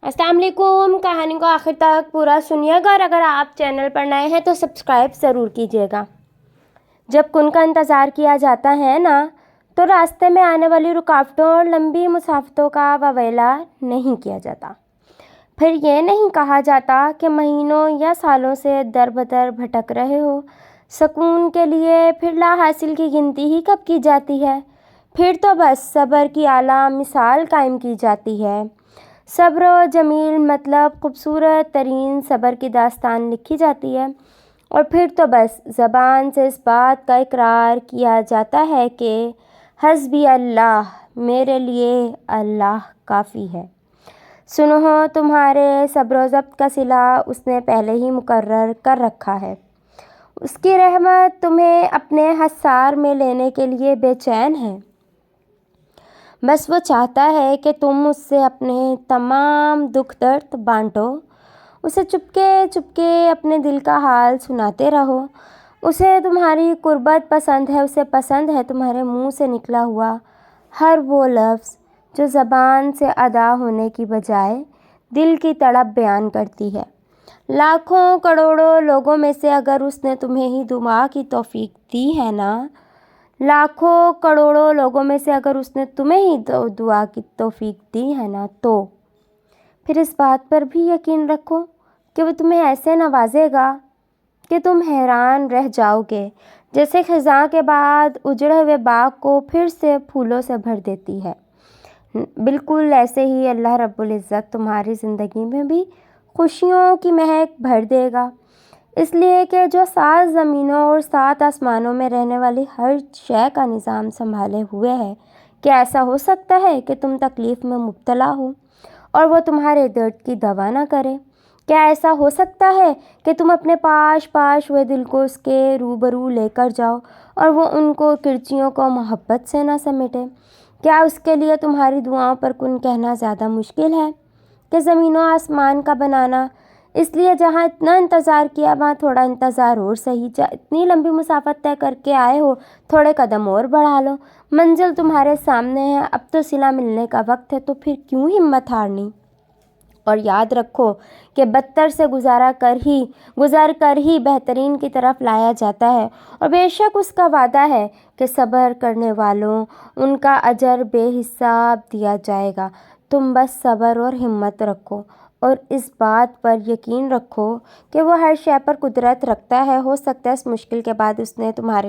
अस्सलाम वालेकुम। कहानी को आखिर तक पूरा सुनिएगा और अगर आप चैनल पर नए हैं तो सब्सक्राइब ज़रूर कीजिएगा। जब कुन का इंतज़ार किया जाता है ना, तो रास्ते में आने वाली रुकावटों और लंबी मुसाफतों का ववेला नहीं किया जाता। फिर ये नहीं कहा जाता कि महीनों या सालों से दर बदर भटक रहे हो। सुकून के लिए फिर ला हासिल की गिनती ही कब की जाती है। फिर तो बस सब्र की आला मिसाल कायम की जाती है। सब्र व जमील मतलब खूबसूरत तरीन सब्र की दास्तान लिखी जाती है। और फिर तो बस ज़बान से इस बात का इकरार किया जाता है कि हस्बी अल्लाह, मेरे लिए अल्लाह काफ़ी है। सुनो हो, तुम्हारे सब्र व ज़ब्त का सिला उसने पहले ही मुकर्रर कर रखा है। उसकी रहमत तुम्हें अपने हसार में लेने के लिए बेचैन है। बस वो चाहता है कि तुम उससे अपने तमाम दुख दर्द बांटो, उसे चुपके चुपके अपने दिल का हाल सुनाते रहो। उसे तुम्हारी कुर्बत पसंद है, उसे पसंद है तुम्हारे मुंह से निकला हुआ हर वो लफ्ज़ जो ज़बान से अदा होने की बजाय दिल की तड़प बयान करती है। लाखों करोड़ों लोगों में से अगर उसने तुम्हें ही दुआ की तौफीक दी है ना, लाखों करोड़ों लोगों में से अगर उसने तुम्हें ही दुआ की तौफीक दी है ना, तो फिर इस बात पर भी यकीन रखो कि वो तुम्हें ऐसे नवाजेगा कि तुम हैरान रह जाओगे, जैसे ख़ज़ां के बाद उजड़े हुए बाग को फिर से फूलों से भर देती है। बिल्कुल ऐसे ही अल्लाह रब्बुल इज़्ज़त तुम्हारी ज़िंदगी में भी खुशियों की महक भर देगा। इसलिए कि जो 7 ज़मीनों और 7 आसमानों में रहने वाली हर शय का निज़ाम संभाले हुए है, क्या ऐसा हो सकता है कि तुम तकलीफ़ में मुब्तला हो और वो तुम्हारे दर्द की दवा ना करे? क्या ऐसा हो सकता है कि तुम अपने पाश पाश हुए दिल को उसके रूबरू लेकर जाओ और वो उनको किरचियों को मोहब्बत से ना समेटे? क्या उसके लिए तुम्हारी दुआओं पर कुन कहना ज़्यादा मुश्किल है कि ज़मीनों आसमान का बनाना? इसलिए जहाँ इतना इंतज़ार किया वहाँ थोड़ा इंतज़ार और सही। इतनी लंबी मुसाफत तय करके आए हो, थोड़े कदम और बढ़ा लो। मंजिल तुम्हारे सामने है, अब तो सिला मिलने का वक्त है, तो फिर क्यों हिम्मत हारनी। और याद रखो कि बदतर से गुज़र कर ही बेहतरीन की तरफ लाया जाता है। और बेशक उसका वादा है कि सब्र करने वालों उनका अजर बेहिसाब दिया जाएगा। तुम बस सब्र और हिम्मत रखो और इस बात पर यकीन रखो कि वो हर शय पर कुदरत रखता है। हो सकता है इस मुश्किल के बाद उसने तुम्हारे